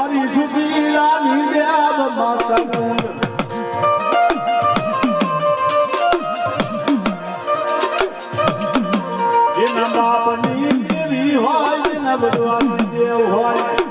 મારી સુશીલાની દેવ માતા કુંડ જેના બાપની દેવી હોય જેના ભગવાનની દેવ હોય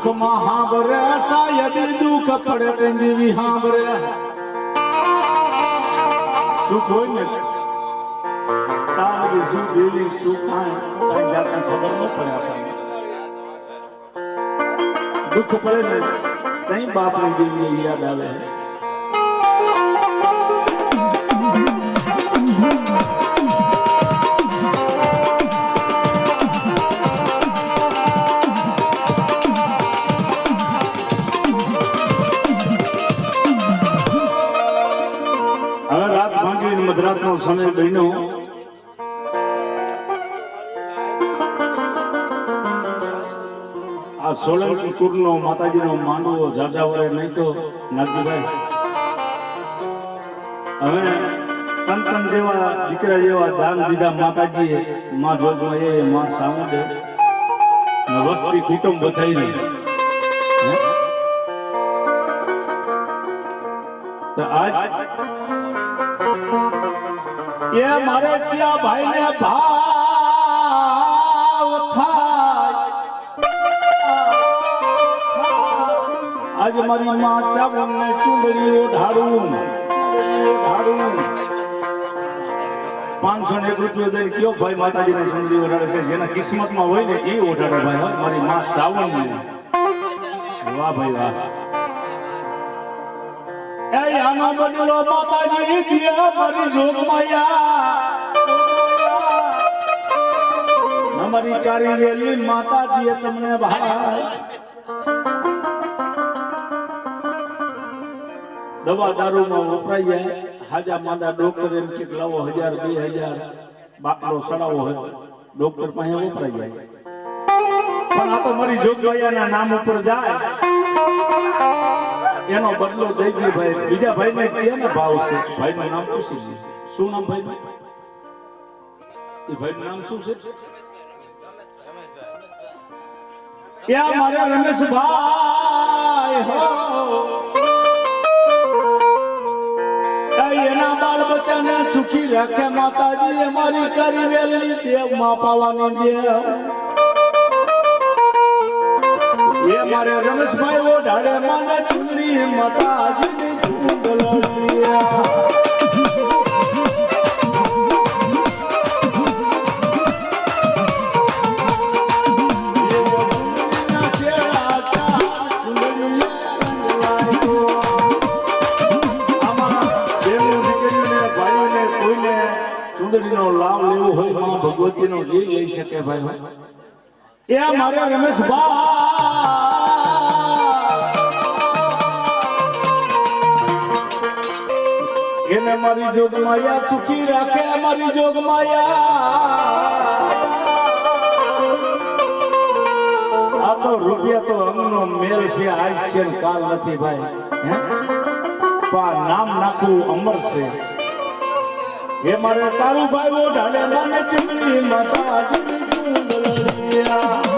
સુખ માં હાંભરે શાયદ દુઃખ પડે દેવી હાંભરે સુખ હોય ને તારી સુખ દેવી સુખ થાય કઈ જાતને ખબર ન પડે આપણને દુઃખ પડે ને કઈ બાપની દેવી યાદ આવે મધરાતનો સમય બન્યો આ સોલંકી કુળનો માતાજીનો માંડવો જાજા વડે નહીં તો નાગજીભાઈ હવે તન જેવા દીકરા જેવા દાન દીધા માતાજીએ માં જોગમાએ માં સામુંડે વસ્તી કુટુંબ બધાઈ રહી તો આજ ये मारे किया भाई ने भाव થાય आज मारी मां चावल ने चुंदड़ी ओढ़ाड़ूं 500 રૂપિયો દઈ કયો ભાઈ માતાજી ને ચુંદડી ઓઢાડે છે જેના કિસ્મત માં હોય ને એ ઓઢાડે ભાઈ મારી માં સાવન ને વાહ ભાઈ વાહ એ આનો બદલો માતાજી દિયા મારી જોગમાયા અમારી કારી વેલી માતા દિયે તમને ભાઈ દવા દારૂ માં વપરાઈ જાય હાજા માંદા ડોક્ટર એમ કે લાવો 1000 2000 બાકલો સડાવો હોય ડોક્ટર પાસે વપરાઈ જાય પણ આ તો મારી જોગમાયાના નામ ઉપર જાય એનો બદલો દઈ દી ભાઈ બીજા ભાઈ ને કેને ભાવ છે ભાઈ નું નામ શું છે શું નામ ભાઈ નું એ ભાઈ નું નામ શું છે યા મારા રમેશભાઈ હો એના બાળ બચ્ચાને સુખી રાખે માતાજી અમારી કરી વેલી દેવ માં પાવાની દેવ ये मारे रमेश भाई वो ढाड़े माने चुनरी माताजी ने चुंदलिया चुंदड़ी नो लाभ लेवो होय मां भगवती नो ये लई सके भाई ये मारे रमेश भाई એને મારી જોગમાયા સુખી રાખે મારી જોગમાયા આ તો રૂપિયા તો અંગનો મેલ છે આજ છે કાલ નથી ભાઈ પા નામ નાખવું અમર છે એ મારે તારું ભાઈ વો ઢાલે માને ચુંદડી માતાજી ચુંદલિયા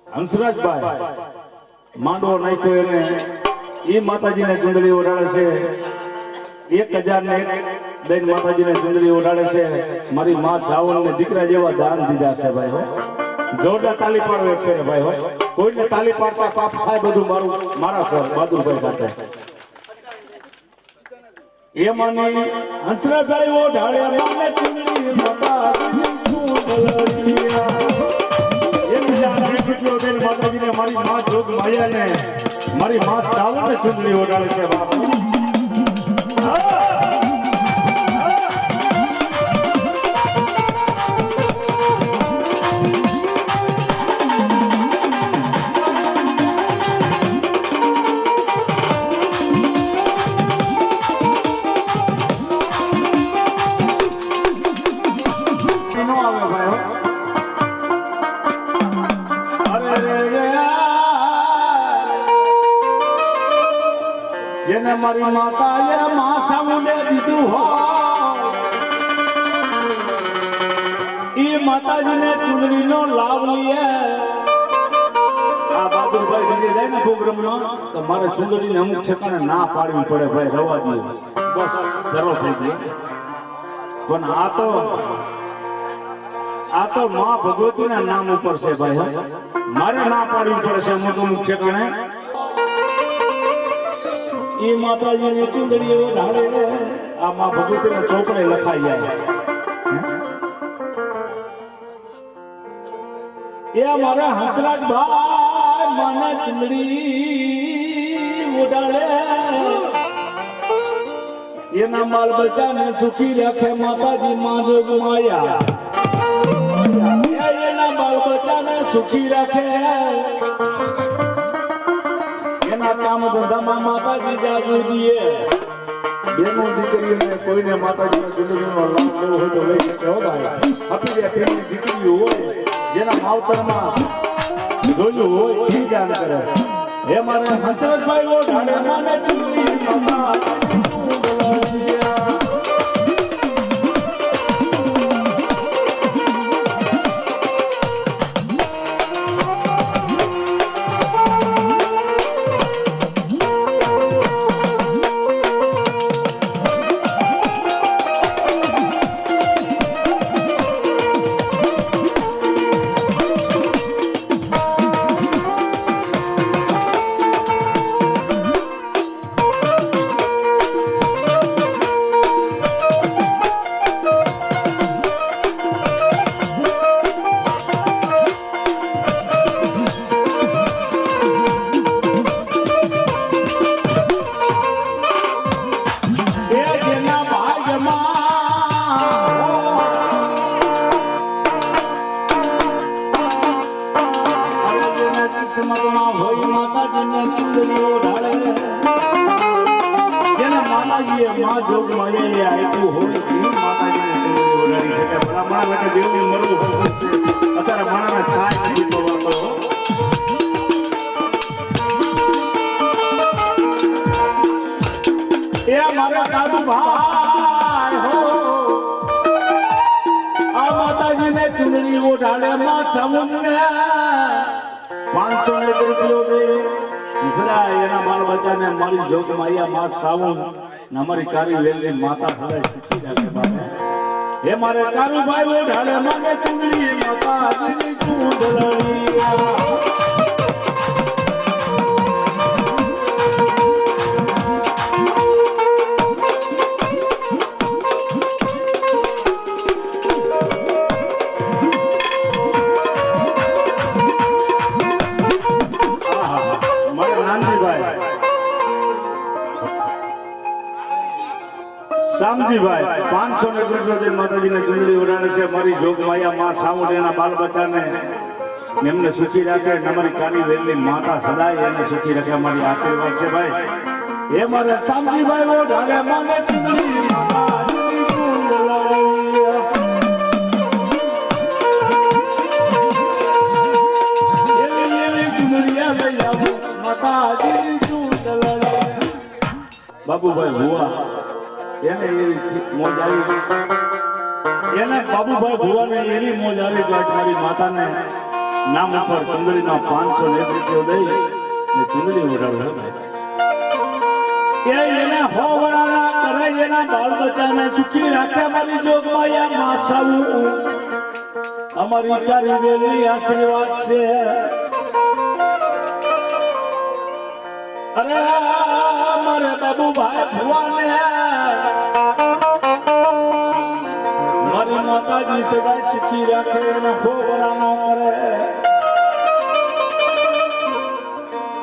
હંસરાજભાઈ માંડવો નાખ્યો એને એ માતાજીને ચુંદડી ઓઢાડે છે 1000 ને બેન માતાજીને ચુંદડી ઓઢાડે છે મારી માં ચાવલ ને દીકરા જેવા દાન દીધા છે ભાઈ જોરદાર તાલી પાડો એક ફેરે ભાઈ હોય કોઈને તાલી પાડતા પાપ થાય બધું મારા સર બહાદુરભાઈ સાથે એ માની હંસરાભાઈ ઓ ઢાળ્યા માને ચુંદડી માતાજીની ચૂંદડિયા એ બીજા કેટલો બેન માતાજીને મારી માં જોગ માયાને મારી માં સાવને ચુંદડી ઓઢાડે છે બાપુ જેને મારી માતાએ માં સામુંડે દીધું હોય ઈ માતાજીને ચૂંદડીનો લાભ લઈએ આ બહાદુરભાઈ જઈએ જાય ને પ્રોગ્રામનો તો મારે ચૂંદડીને અમુક ઠેકાણે ના પાડવી પડે ભાઈ રવા દઈએ બસ ધરો થઈ ગયો પણ આ તો માં ભગવતીના નામ ઉપર છે ભાઈ મારે ના પાડવી પડશે અમુક ઠેકાણે એ માતાજીની ચૂંદડી ઢાળે આ માં ભગવતીના ચોપડે લખાઈ જાય એ મારા હંસરાજ ભાઈ માને ચૂંદડી ઉડાડે એના બાલ બચ્ચાને સુખી રાખે માતાજી માં જોગ માયા એના બાલ બચ્ચાને સુખી રાખે એના કામ ધંધામાં માતાજી જાગુ દીએ બેનો દીકરીઓને કોઈને માતાજીના ચૂંદડીનો લાભ લેવો હોય તો લઈ શકે હો ભાઈ આપી દે પ્રેમની દીકરીઓ હોય જેના માવતરમાં જોયું હોય એ જાણ કરે હે મારે હંસરાજભાઈ ઓ ઢાળે માને ચૂંદડી માં જોગ માયાએ આપ્યું હોય એ માતાજીને ચૂંદડી ઓઢાડી શકે ભલા માણા લાગે દેવને મરવું હોય અત્યારે માણાના છાય નથી પવાતો એ મારા કાળુ ભાઈ હો આ માતાજીને ચૂંદડી ઓઢાડે માં સામુંડને 500 રૂપિયો દે એના બાળ બચ્ચાને મારી જોગ માયા માં સાવન અમારી કારી વેલની માતા સદાય સુખી રાખે બાપા હે મારે કારુભાઈ ઓઢાડે મને ચૂંદડી માતાજીની ચૂંદડિયા શામજીભાઈ 500 રૂપિયા માતાજીને ચૂંદડી ઓઢાડે છે મારી જોગ માયા માં સાવડેના બાલ બચ્ચાને એમને સુખી રાખે અમારી કાળી વેલની માતા સદાય એને સુખી રાખે અમારી આશીર્વાદ છે ભાઈ એ મારે શામજીભાઈ ઓઢાડે મને ચૂંદડી માતાજીની ચૂંદડિયા એવી ચૂંદડિયા લઈ આવો માતાજીની ચૂંદડિયા બાબુભાઈ ભુવા એને એવી મોજ આવી એને બાબુભાઈ ભુવાને એવી મોજ આવી કે મારી માતાને નામ ઉપર ચૂંદડીના 500 રૂપિયો દઈ ને ચૂંદડી ઉડાડે એને હોવરાના કરે એના બાળ બચ્ચાને સુખી રાખે મારી જોગમાયા માસાવું અમારી તારી વેલી આશીર્વાદ છે અરે મારે બાબુભાઈ ભુવાને મારી માતાજી સદા સુખી રાખે અને ખોબરા ન કરે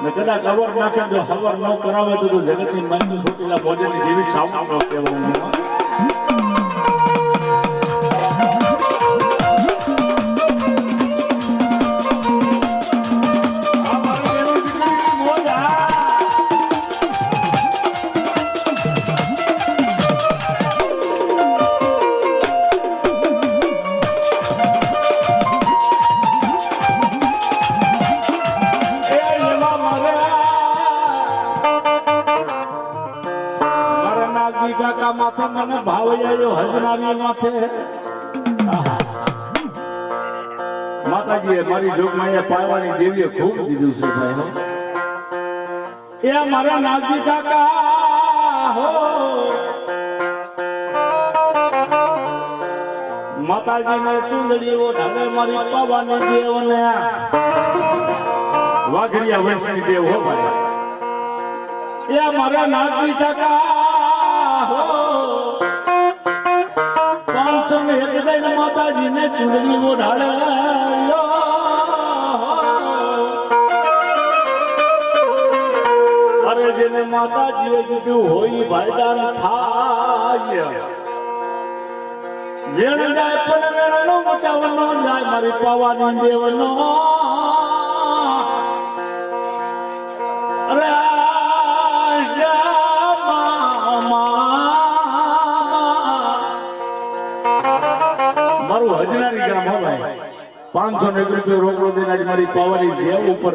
ને કદાચ ખબર નાખે જો ખબર ન કરાવે તો જગતની મંજુ સોચેલા ભોજનની જેવી સામનો કહેવાનું કાકા માથે મને ભાવ આવ્યો હજનારી માથે માતાજીએ મારી જોગમાં પાવાની દેવીએ ખૂબ દીધું છે સાહેબ એ મારા નાગજી કાકા હો માતાજીને ચુંદડીઓ ઢાલે મારી પાવાની દેવને વાઘરિયા વૈષ્ણવી દેવ હો ભાઈ એ મારા નાગજી કાકા 501 માતાજી ને ચૂંદડી ઓઢાડે અરે જેને માતાજીએ કીધું હોય ભાઈદાન થાય વેણ જાય પણ વેણનો મટાવનો જાય મારી પાવાની દેવનો અરે હજનારી ગામ હો ભાઈ 501 રૂપિયા રોકડો દઈને આજ મારી પાવાની દેવ ઉપર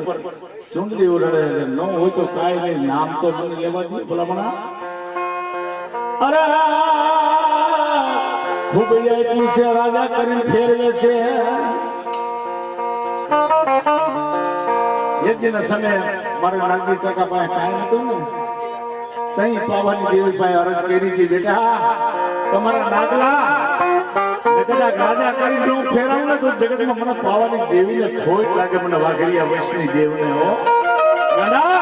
ચુંદડી ઓઢાડે છે ન હોય તો કાઈ નહીં નામ તો મને લેવા દે ભલામણા અરે ખૂબ આપ્યું છે રાજા કરીને ફેરવે છે એક દિન સમય મારા નાગજી કાકા પાસે કાંઈ નતું ને તઈ પાવાની દેવી પાસે અરજ કરી હતી બેટા તમારા નાગલા કદાચ રાજા કરી જો ફેરાવ ને તો જગતમાં મને પાવાની દેવીને ખોટ લાગે મને વાઘરિયા વૈષ્ણવી દેવને હો ગડા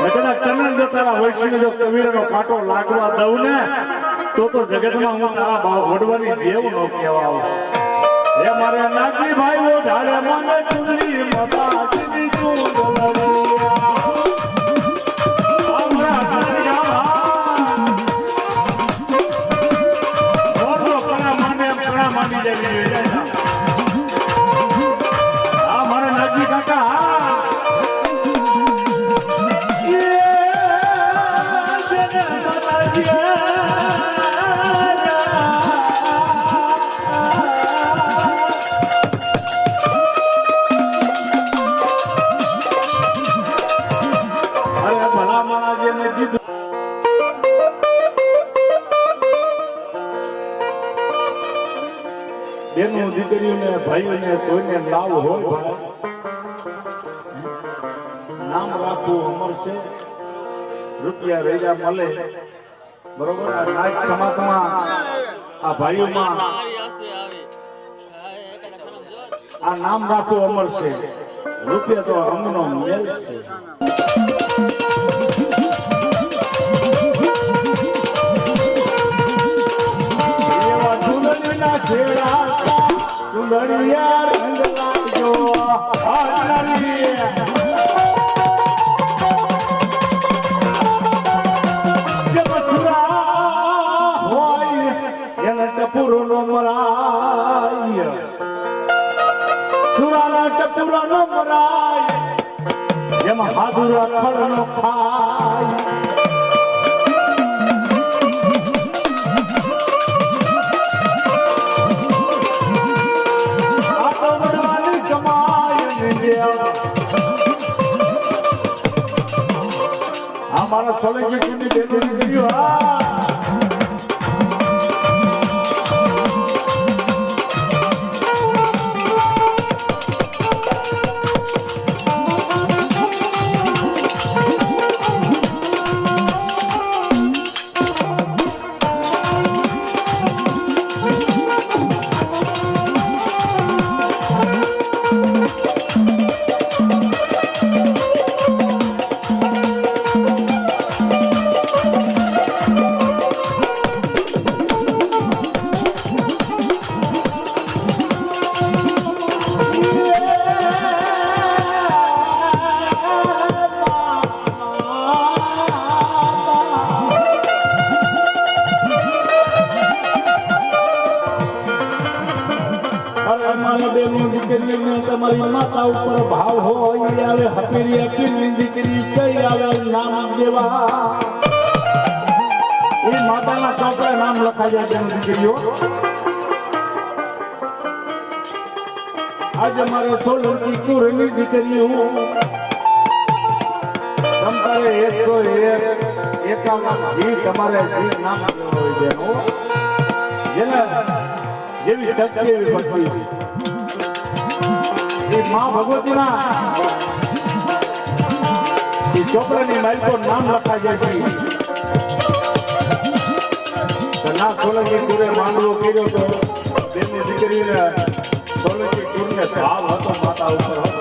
કદાચ તને જો તારા વૈષ્ણવી જો કબીરનો કાંટો લાગવા દઉં ને તો જગતમાં હું તારા વડવાની દેવ નો કહેવાવ હે મારા નાગજી ભાઈઓ ઢાળે મને ચુંદડી માતાજીની ચુંદડીયા બેનો દીકરીઓને ભાઈઓને કોઈને લાવ હોય ભાઈ નામ રાખવું અમર છે રૂપિયા રેજા મળે બરોબર આ નાચ સમાજમાં આ ભાઈઓમાં આ નામ રાખવું અમર છે રૂપિયા તો અંગનો મેલ છે એવા ચૂંદડીના છેડા ચુંદડિયા રંગ લાગજો હાજનારી જે બસુરા હોય એને ટપુરોનો મરાય સુરાના ટપુરોનો મરાય જેમાં હાદુરા ખડનો ખાય हमारा सोलंकी कुंडी बेटो ने करियो મારા બેની દીકરીને તમારી માતા ઉપર ભાવ હોય આવે હપીરી હપીરની દીકરી કઈ આવે નામ દેવા એ માતાના ચોપડે નામ લખાઈ જાય તેની દીકરીઓ આજે મારે સોલંકી કુરની દીકરીઓ તમારે 151 જી તમારે જી નામ હોય બેનો જેના જેવી શક્તિ એવી ભક્તિ એ માં ભગવતીના એ ચોપડાની માલિકો નામ લખા જાય છે તો ના સોલંકી કુરે માંડવો કર્યો તો તેમની દીકરીને સોલંકી કુરને ભાવ હતો માતા ઉપર હતો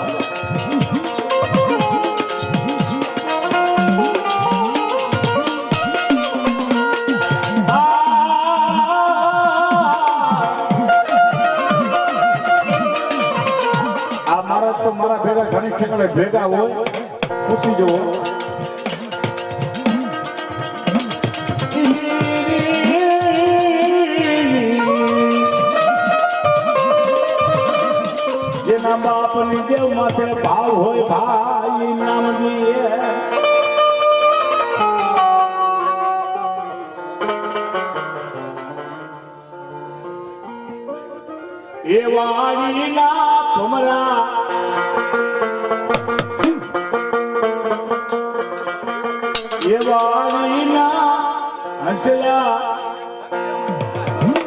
તો મારા ભેગા ઘણી ઠેકાણે ભેગા હોય પૂછી જવો જેના બાપની દેવ માથે ભાવ હોય ભાઈ નામ દીએ એ વાડીના ભમરા એ વાડીના હસલા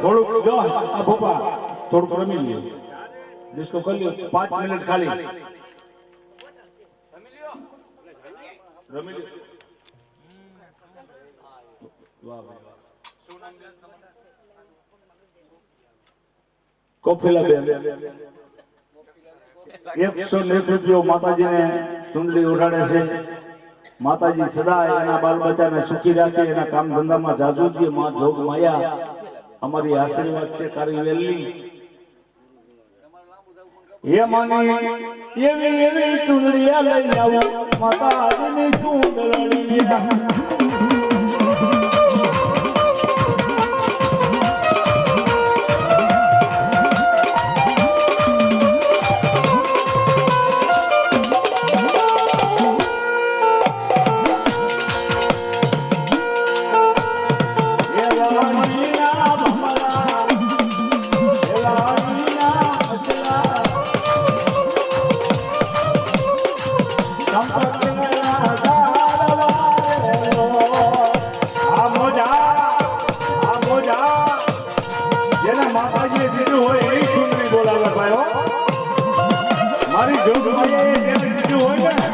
થોડુંક દો આ ભોપા થોડુંક રમી લ્યો जिसको कर लियो 5 मिनट खाली रमी ल्यो वाह वाह શું નામ છે તમારું કોફીલા બેન 101 રૂપિયો માતાજીને ચુંદડી ઉડાડે છે માતાજી સદા એના બાલ બચ્ચાને સુખી રાખે એના કામ ધંધામાં જાજુજી માં જોગ માયા અમારી આશીર્વાદ છે તારી વેલી એ માની એવી એવી ચુંદડી લઈ આવો માતાજીની ચુંદડી મારી જોગ માયા એ બીજું હોય ને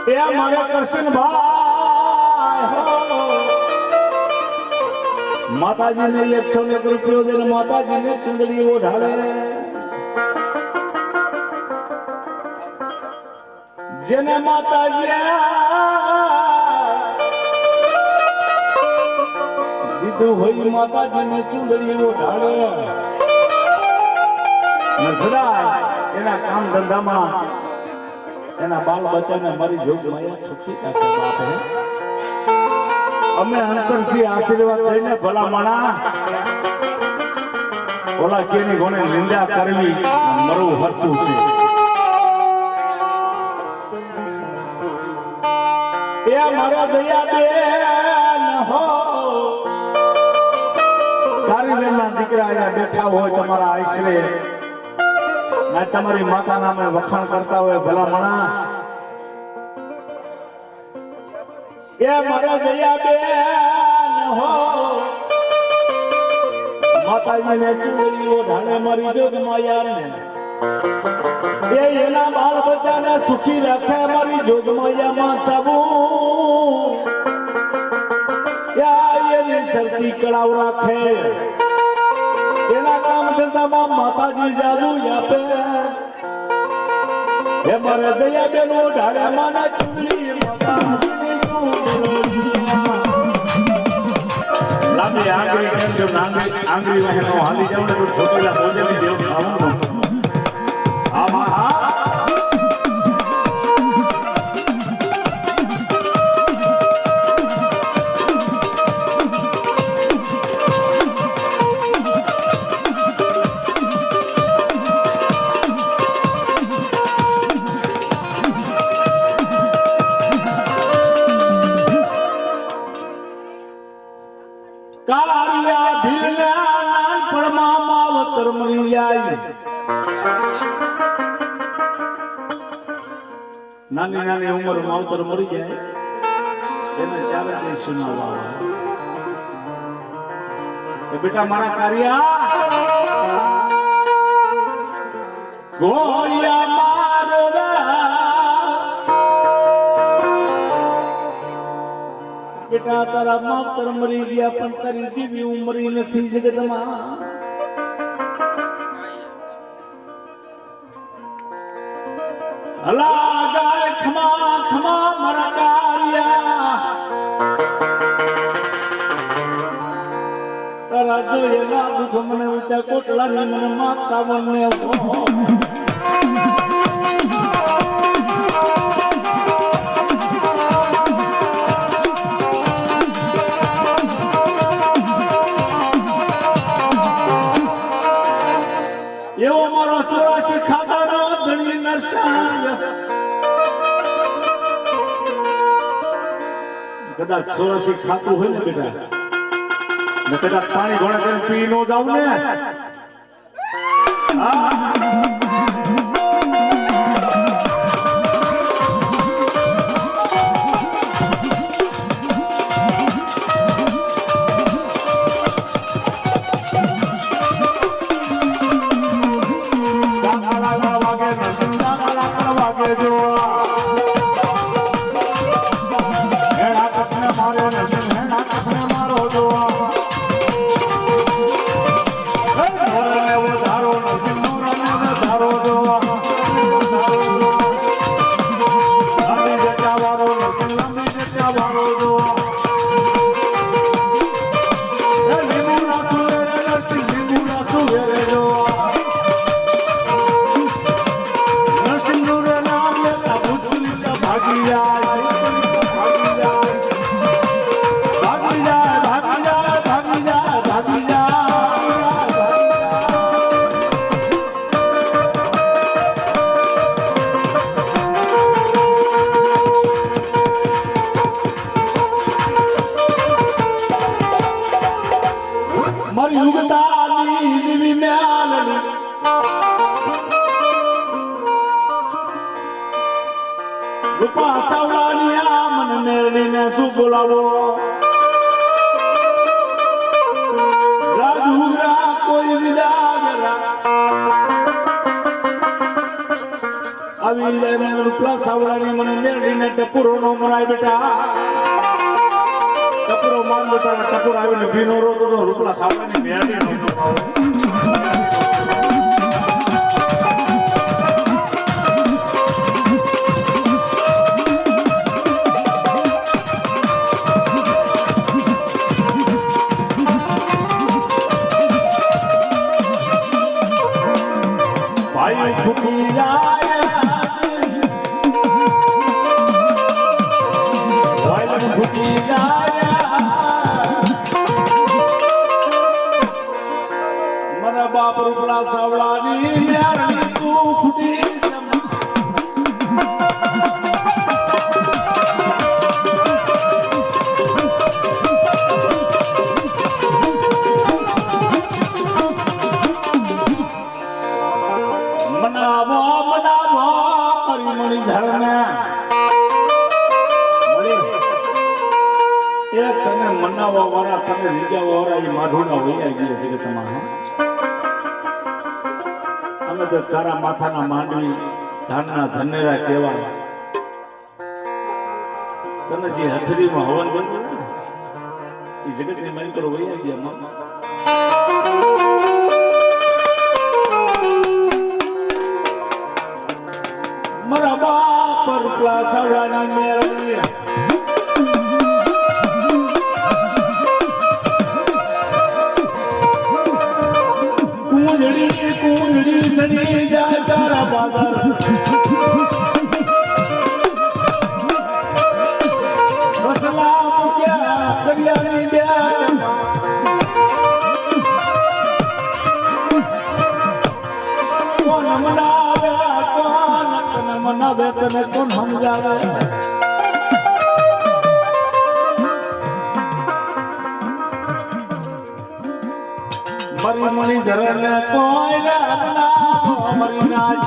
એ મારા કૃષ્ણભાઈ માતાજીને 101 રૂપિયો દે માતાજીને ચુંદડી ઓઢાડે જેને માતાજી દીધું હોય માતાજીને ચુંદડી ઓઢાડે નજરાય એના કામ ધંધામાં એના બાલ બચ્ચાને મારી જોગ માયા સુખી રાખે બાપ હે અમે અંતરથી આશીર્વાદ લઈને ભલામણા ઓલા કેની કોને નિંદા કરવી મરું હરતું છે એ મારા દયા બેન હો તારી બેનના દીકરા અહીંયા બેઠા હોય તમારા આશરે ના તમારી માતા નામે વખાણ કરતા હોય ભલામણા એ મારા દયા બેન હો માતાજીને ચૂંદડી ઓઢાડે મારી જોગ માયાને એ એના બાળ બચ્ચાને સુખી રાખે મારી જોગ માયામાં ચાબુ એની શક્તિ કળાવ રાખે એના કામ ધંધામાં માતાજી જાજુ આપે હે મારે દયા બેન ઓઢાડે માના ચૂંદડી માતાજીની ચૂંદડી લાંબી આંગળી કેમ જો આંગળી વહેનો હાલી જાવ ને તો છોકરીલા ભોજનની દેવ ખાવાનું નાની નાની ઉંમર માવતર મરી જાય એને ચાલે દે સુનાવા કે બેટા મારા કાર્યા ગોળિયા મારવા બેટા તારા માવતર મરી ગયા પણ તારી દીવી ઉંમરી નથી જગતમાં અલા ગાય ખમા ખમા મારા કાર્યા તારા જોયેલા દુઃખ મને ઊંચા કોટલાની મને માં સાવરને એવો મારો સુરાશી ખાતાનો ધણી નરસાંગ કદાચ સુરાશી ખાતું હોય ને બેટા ને કદાચ પાણી ઘોડે કરીને પી નો જાવ ને રૂપા સાવલાની મન મેળવીને શું બોલાવો રાજુગરા કોઈ વિદાગરા આવી જાય મને રૂપા સાવલાની મને મેળવીને ટપુરો નો મરાય બેટા ટપુરો માન બેટા ટપુર આવીને ભીનો રોતો તો રૂપા સાવલાની મેળવી નો બાપ રૂપલા સાવલાની મ્યારની તું ખૂટી મનાવો મનાવો પરિમણી ધર્મે એ તને મનાવવા વાળા તને રીજાવા વાળા એ માઢોડા વૈયા ગયા જગતમાં અમે તો તારા માથાના માંડવી ધાનના ધનેરા કહેવાય તને જે હથડીમાં હવન બન્યું ને એ જગતની મારી પર વૈયા ગયા મારા બાપ રૂપલા સાવલાની મેળવી કુંડળી સની જાય તારા બાદર બસલા મૂક્યા દરિયાની બ્યાર કોણ મનાવે કોણ તને મનાવે તને કોણ સમજાવે મરી મણી ધરને કોઈ ના મરી નાજ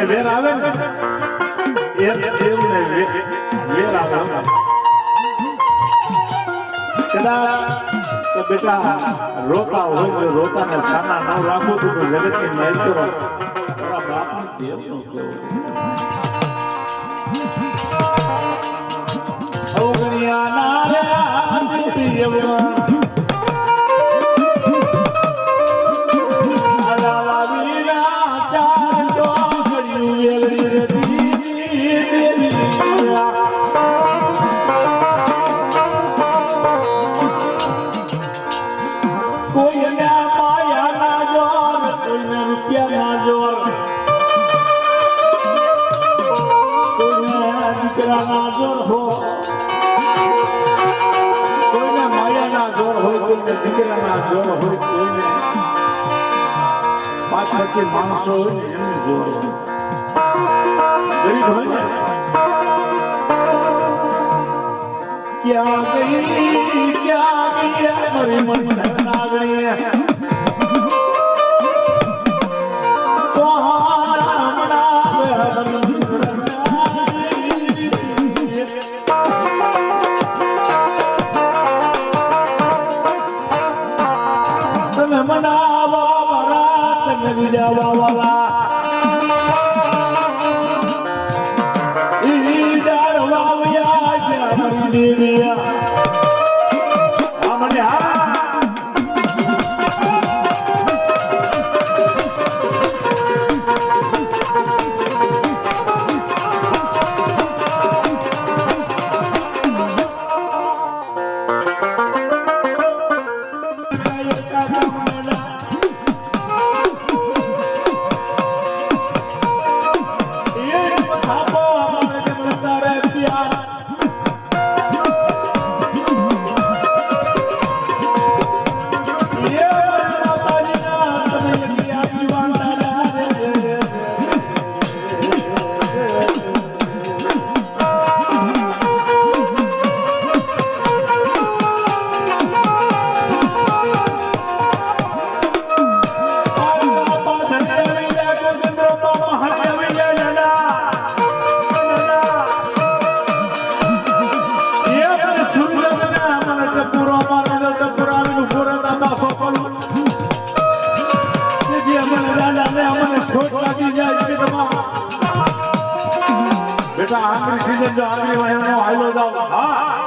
દેવને વેર આવે ને એ દેવને વેર આવે કદાચ તો બેટા રોતા હોય તો રોતાને સાના ન રાખો તો જગતની મહેલ કરો તારા બાપનું દેવનો કેવો અવગણ્યાના રે દેવના કોઈને માયાના જોર હોય કોઈને દીકરાના જોર હોય કોઈને પાંચ વચ્ચે માણસો હોય ને એમનું જોર હોય ગરીબ હોય ને ક્યાં ગઈ મારી મની નાગણી બેટા આંગળી સીઝન જો આંગળી વહેવાનો હાલો જાવ હા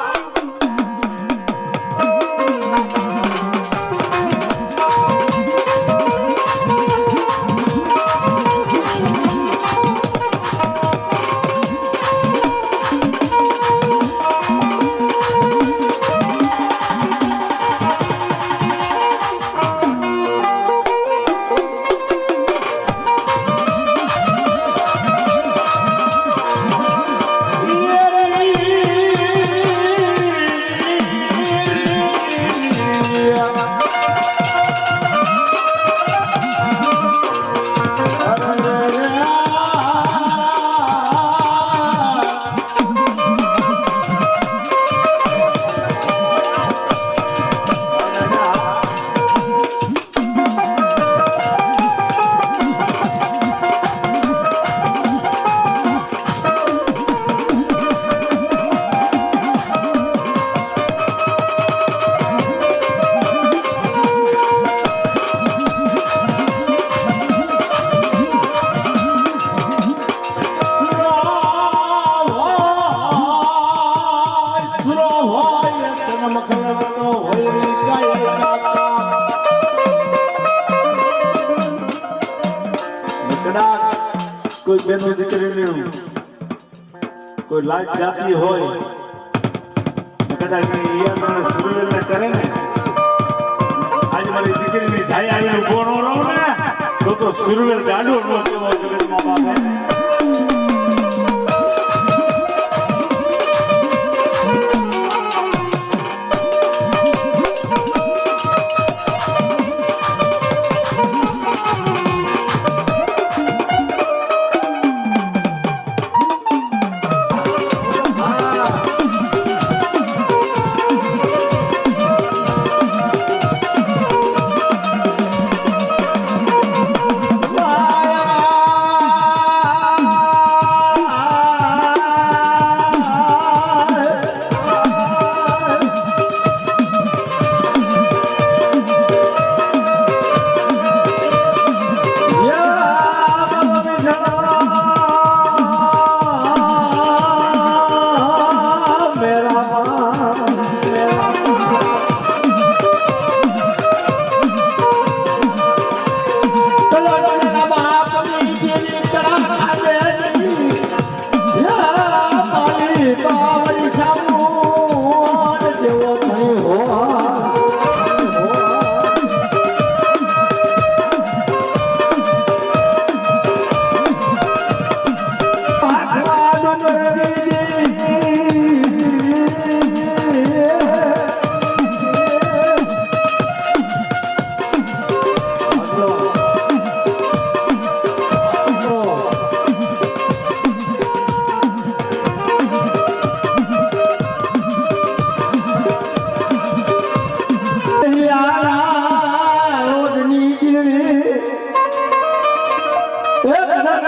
કોઈ બેનો દીકરીની કોઈ લાજ જાતી હોય કદાચ સુરવેલને કરે ને આજ મારી દીકરીની ધાઈ આવીને ઉભો ન રહું ને તો સુરવેલ ગાડો ન કેવો જગતમાં બાપા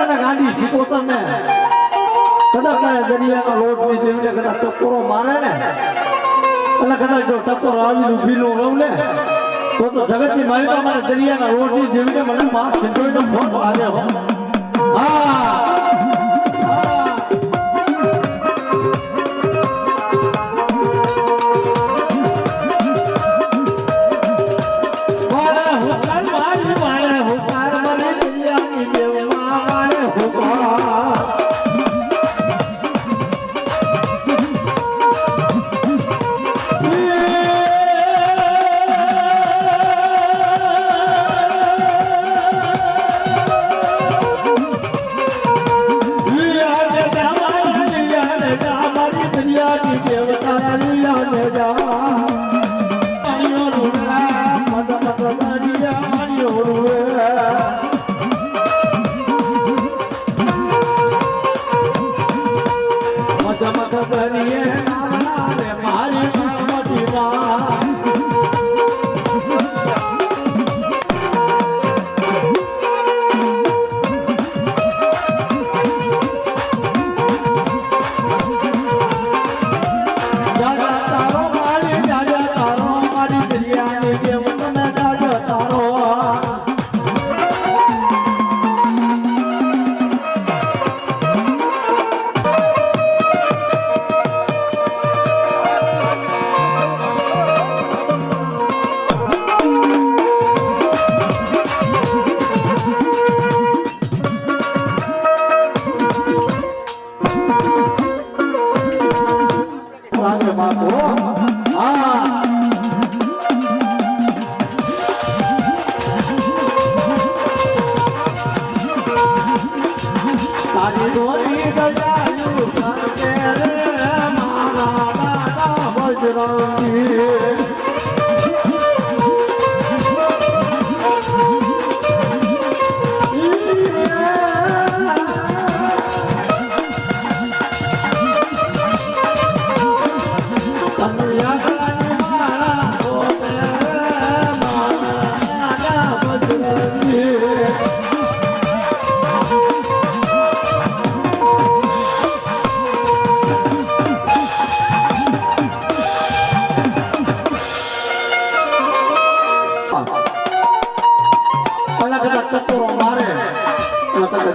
તને ગાડી શીખો તને કદાચ મારે દરિયાના લોટની જેવીને કદાચ ટકોરો મારે ને અને કદાચ જો ટકોર આવીને ઊભીનું રહું ને તો જગતની માલિકા મારે દરિયાના લોટની જેવીને મને માં સિંધોઈનો ફોન લાગે હો હા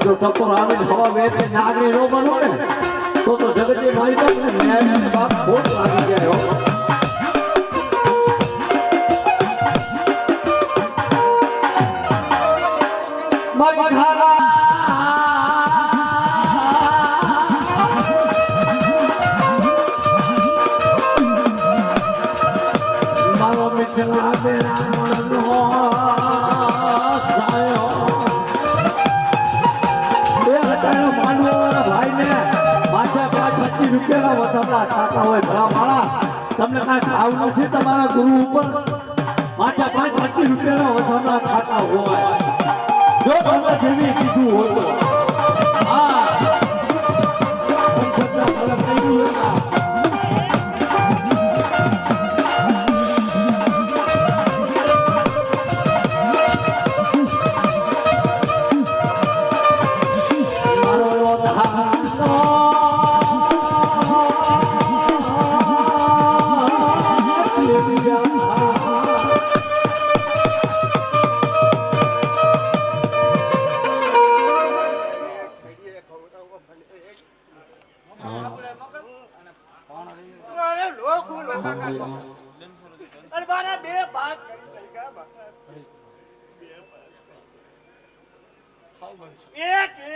જો ટકોર આવીને હવા વેચે નાગરી નો બનો ને તો જગતની માલિકા ને ન્યાય બાપ ખોટ લાગી જાય હો મારી ખારા મારો મિત્ર બેરા મણનો રૂપિયા વધારતા ખાતા હોય ભલા માળા તમને કાંઈ ભાવ નથી તમારા ગુરુ ઉપર માથા 5-25 રૂપિયાના વધારતા ખાતા હોય જો તમને જેવી કીધું હોય તો હા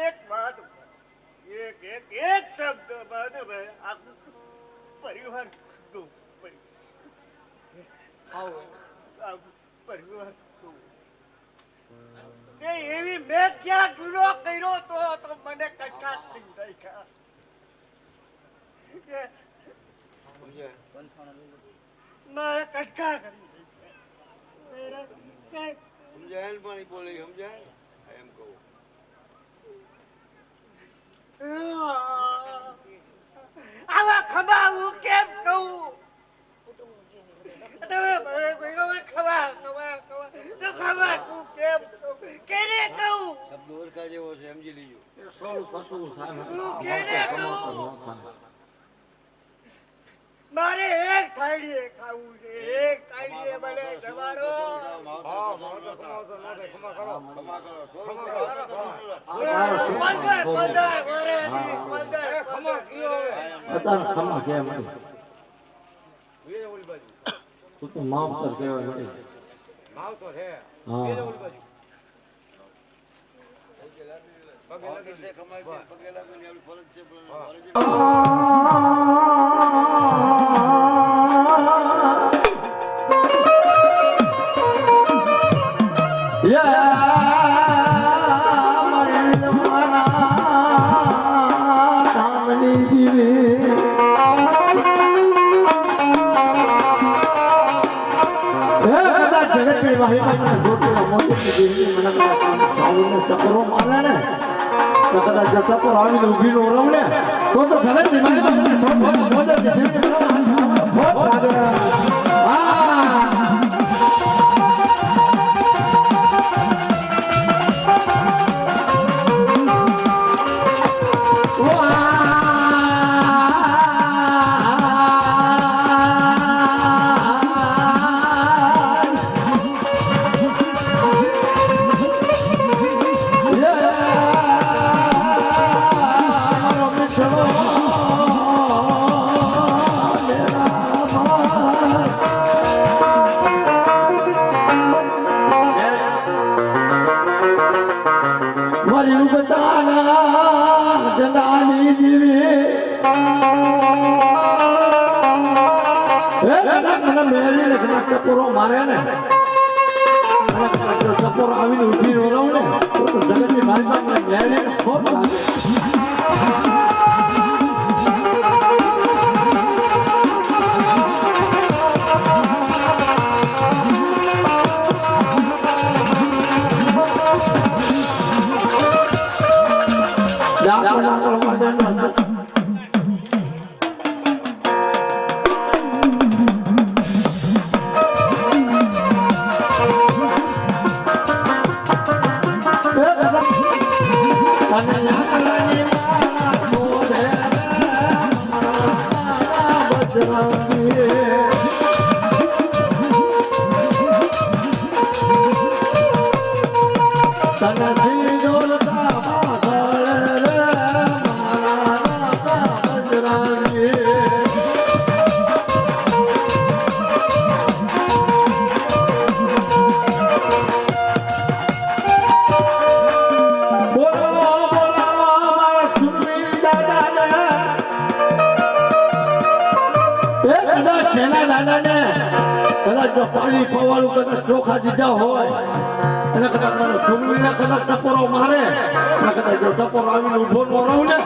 એક વાત એક શબ્દ પરિવાર પરિવાર એવી મેં ક્યાં ગુનો કર્યો તો મને કટકા થઈ મારે કટકા કરી સમજાય પાણી બોલે સમજાય એમ કહું આવા ખબા હું કેમ કહું તમે ખબા ખબા તું કેમ કેને કહું શબ્દ ઓળખા જેવો છે સમજી લીજો થોડું પતલું થાય તું કેને કમાતો તું? ન થાય. મારે એક થાળીએ ખાવું છે, એક થાળીએ મને જમાડો. પંદર વર્ષથી, 15 અત્યારે ખમા કેમ તું તો માવતર કહેવાય વળી. હા જગતની વાહિમાં જોતેલા મોતી દેવી મને સાવીને ચક્રો મારે ને તો કદાચ જો ચક્રો આવીને ઊભી નો રહું ને તો જગતની વાહિમાં મને મોતી દેવી ભોત લાગે. ચકોરો મારે ને ચકોરો આવીને ઉભી નો રહું ને તો જગતની માલિકા મને મેળવીને ખોટ લાગે. પાણી પવાળું કદાચ ચોખા દીધા હોય અને કદાચ મને સુરવીને કદાચ ટપોરો મારે અને કદાચ જો ટપોરો આવીને ઉભો ન રહું ને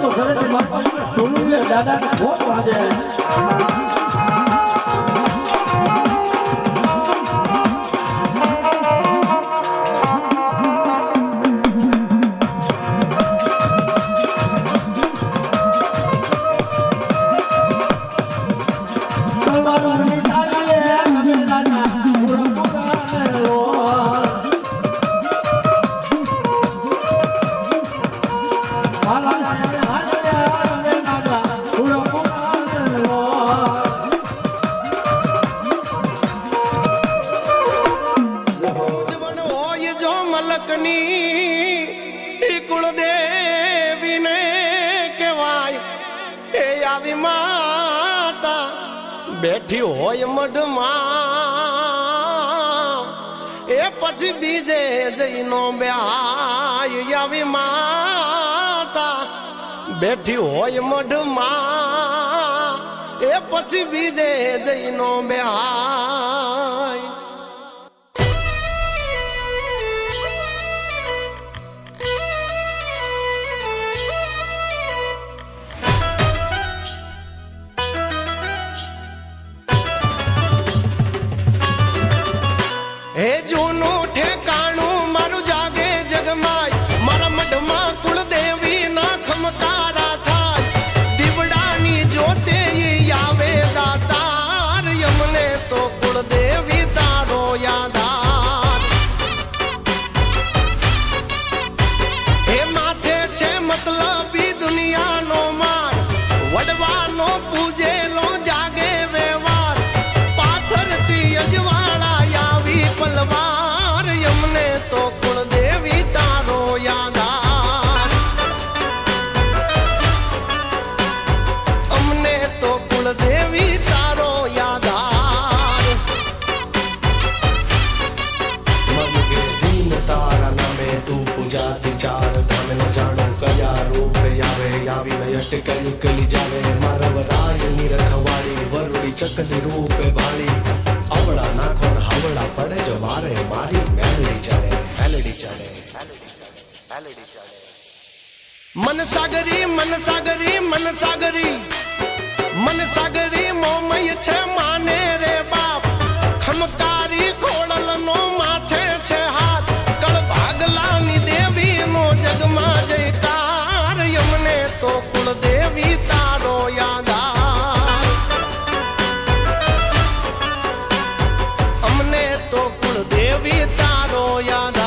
તો ઘરેથી મારા સુરવીને દાદાને ખોટ લાગે. બેઠી હોય મઢમાં એ પછી બીજે જઈનો બેહાય આવી માતા બેઠી હોય મઢમાં એ પછી બીજે જઈનો બેહાય. હે જૂનું ઠેકાણું મારું જાગે જગમાય મારા મઢમાં કુળદેવી ના ખમકારા થાય દીવડાની જોતે આવે દાતાર યમને તો કુળદેવી તારો યાદાર. હે માથે છે ચકલી રૂપે ભાળી અવળા નાખો ને હવળા પડે જો મારે મારી મેલડી ચાલે મેલડી ચાલે મેલડી ચાલે મન સાગરી મન સાગરી મન સાગરી મન સાગરી મોમય છે માને રે બાપ ખમકારી ખોડલનો માથે છે હાથ કળ ભાગલાની દેવી નો જગમાં જયકાર યમને તો કુળદેવી તારો યાદ અમને તો કુળદેવી તારો યાદ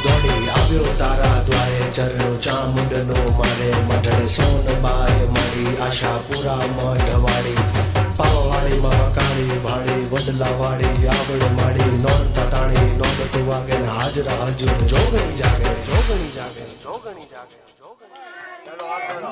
દોડી આવ્યો તારા દ્વારે ચરણો ચામુંડનો મારે મઢડે સોનબાઈ મારી આશાપુરા મઢવાડી પાવાળી મહાકાળી ભાળી વડલાવાળી આવડ માળી નોરતા ટાણી નોબતું વાગે ને હાજરા હજુર જોગણી જાગે જોગણી જાગે જોગણી જાગે જોગણી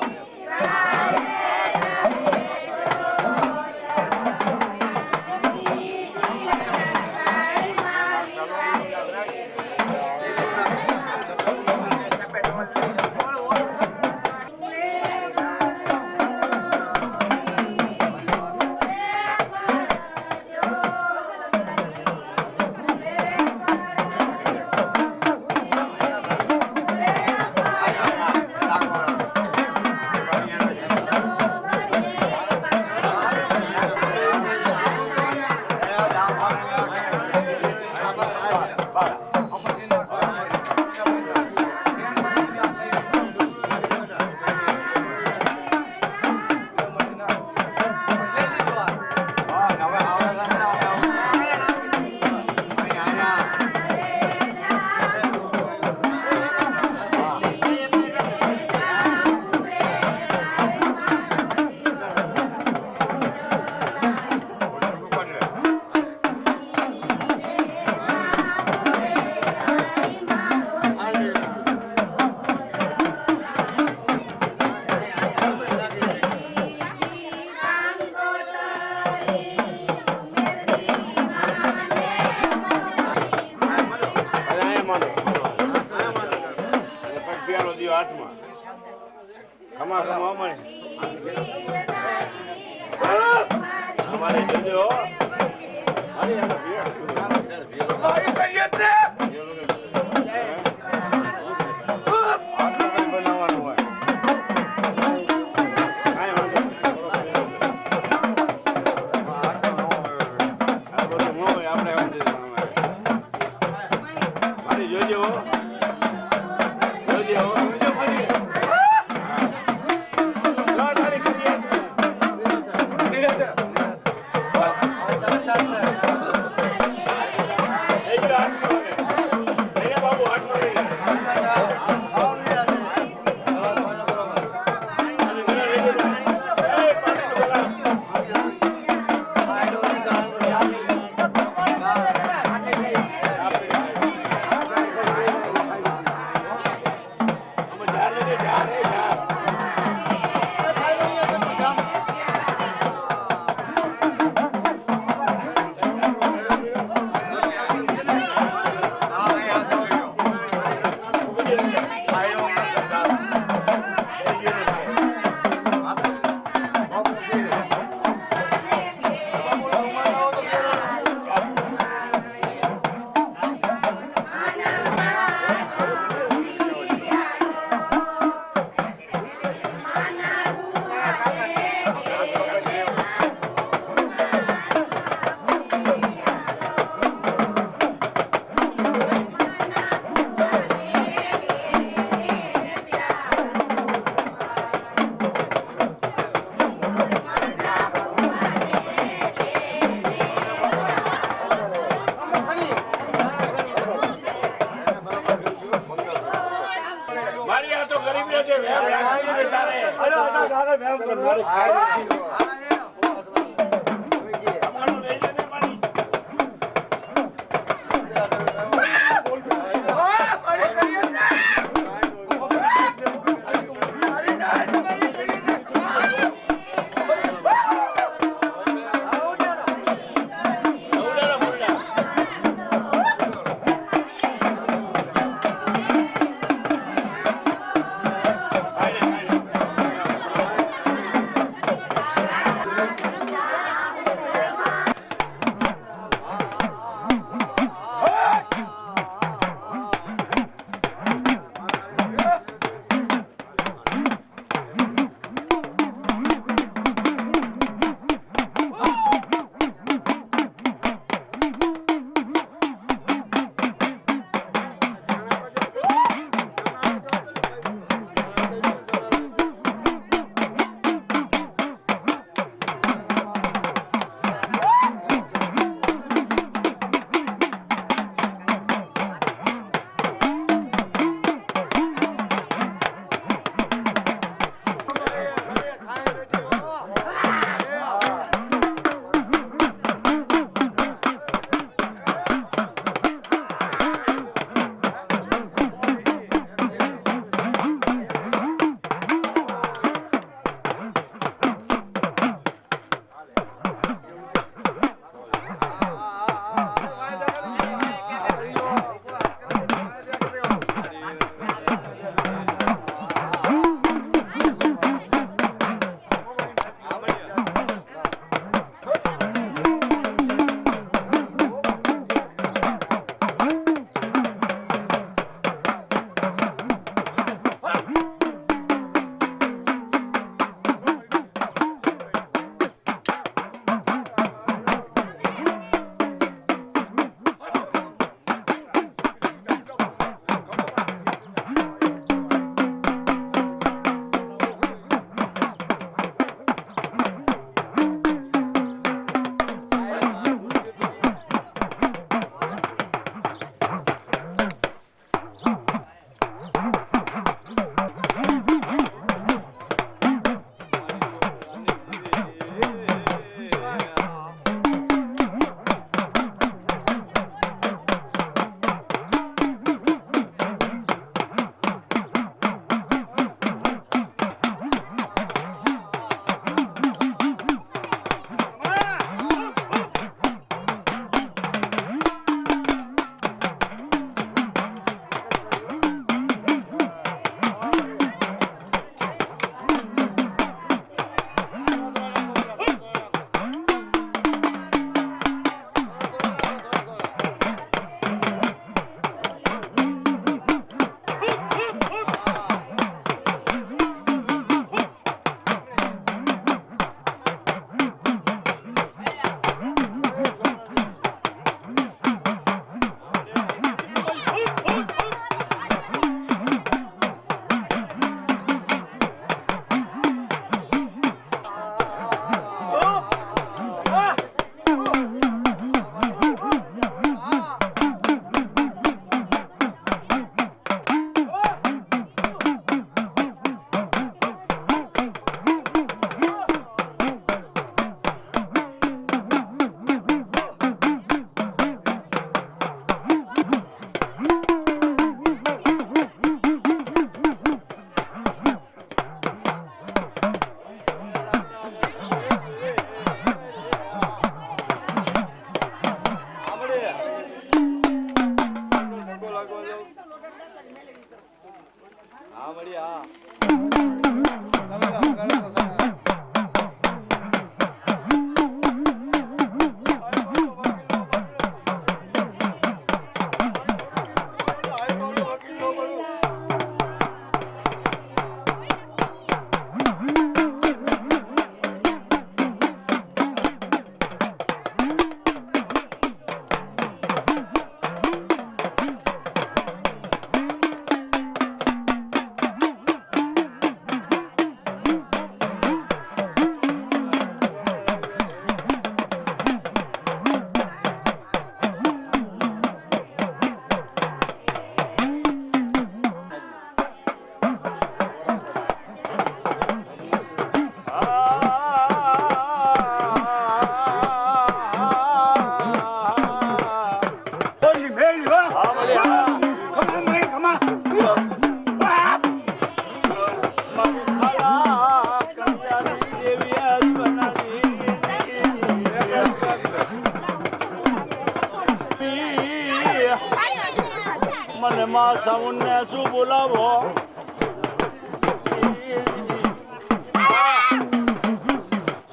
આમાં સૌને શું બોલાવો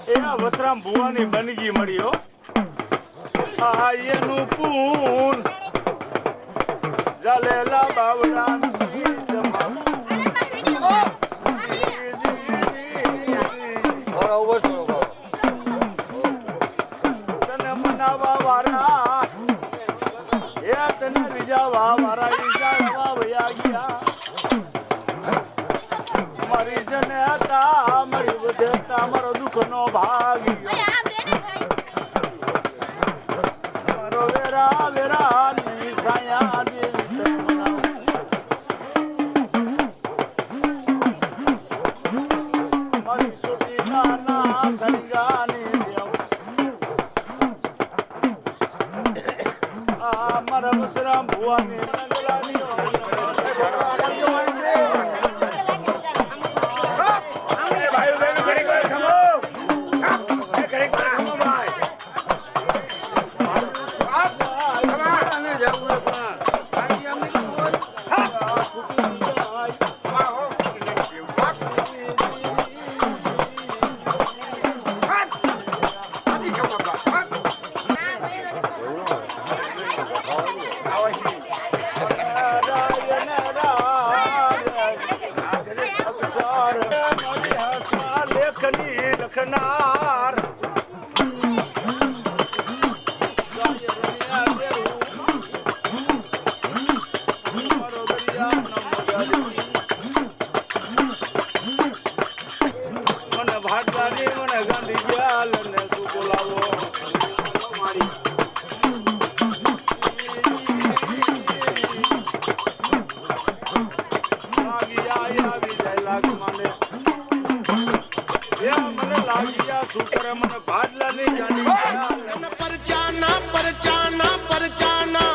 એ વસરામ ભુવાની બનગી મળી હો આ એનું પૂન જલેલા બાવરા થોડા ઉભો છો તને મનાવા વાળા એ તને રીજાવા વાળા રીજાવા વયા ગયા મારી જને હતા મારી વધતા મારો દુઃખનો ભાગી મારો વેરા વેરા ની સાયા દેવી મારી છોટી નાના સંગાની મારા વસરામ ભુવાની લખનાર મને ભાટવારી મને ગાંધી ગ્યાલ ને તું બોલાવો આવી જાય લાગ મને મને લાગ્યા સુકર મને ભાડલા ની ગાડી પરચાના પરચાના પરચાના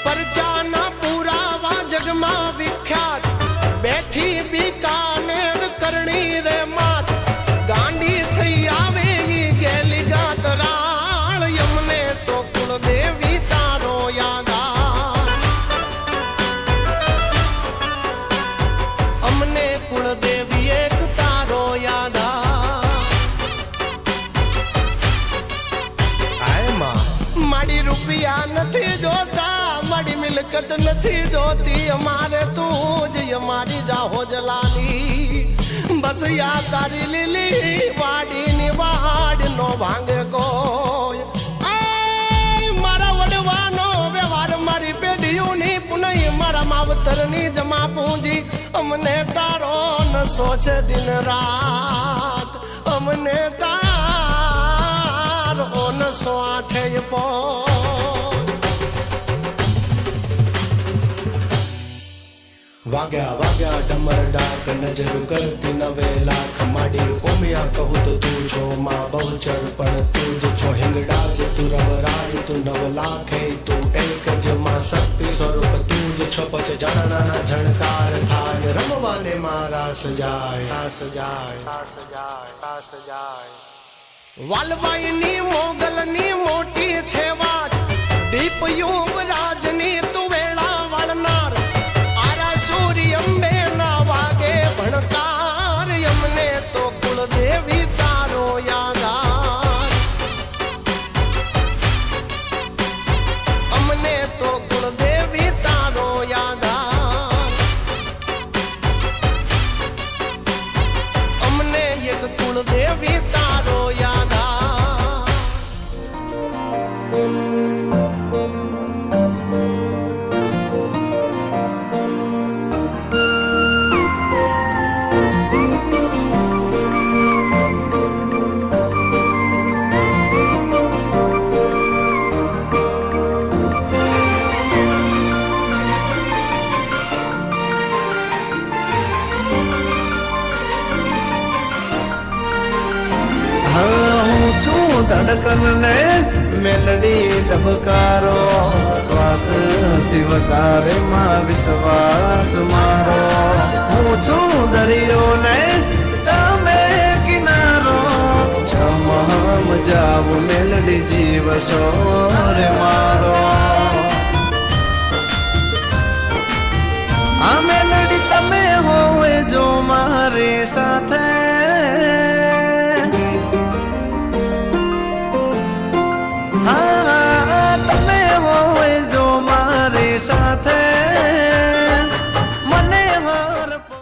પરચાના પુરાવા જગમાં વિખ્યાત બેઠી બીકાનેર કરણી રે માત ગાંડી થઈ આવે ઈ ગેલી ગાતરાળ યમને તો કુળદેવી તારો યાદ અમને કુળદેવી એક તારો યાદ માડી રૂપિયા નથી જોતા માડી મિલકત નથી જોતી અમારે તું જ અમારી જાહો જલાલી બસ યા તારી લીલી વાડી ની વાડ નો ભાંગે કોઈ મારા વડવાનો વ્યવહાર મારી પેઢીઓની પુનઃ મારા માવતર ની જમા પૂંજી અમને તારો નશો છે દિન રાત અમને તારો નશો આઠે પો વાગ્યા વાગ્યા ડમર ડાક નજર કરતી નવે લાખ માડી ઓમિયા કહું તો તું છો માં બહુચર પણ તું જ છો હિંગડા જ તું રવરાજ તું નવ લાખે તું એક જ માં શક્તિ સ્વરૂપ તું જ છો પછી જાણાના ઝણકાર થાય રમવાને મારા સજાય સજાય સજાય સજાય વાલવાઈની મોગલની મોટી છે વાટ દીપ યુવરાજની તું વેળા વળનાર આરા સૂર્ય અંબે ના વાગે ભણકાર અમને તો કુળદેવી તારો યાદ અમને તો કુળદેવી તારો યાદ અમને એક કુળદેવી તારો યાદ ધડકન ને મેલડી ધબકારો શ્વાસ થી વધારે માં વિશ્વાસ મારો હું છું દરિયો ને તમે કિનારો છમ જાવું મેલડી જીવ રે મારો સાથે હા તમે હોય જો મારી સાથે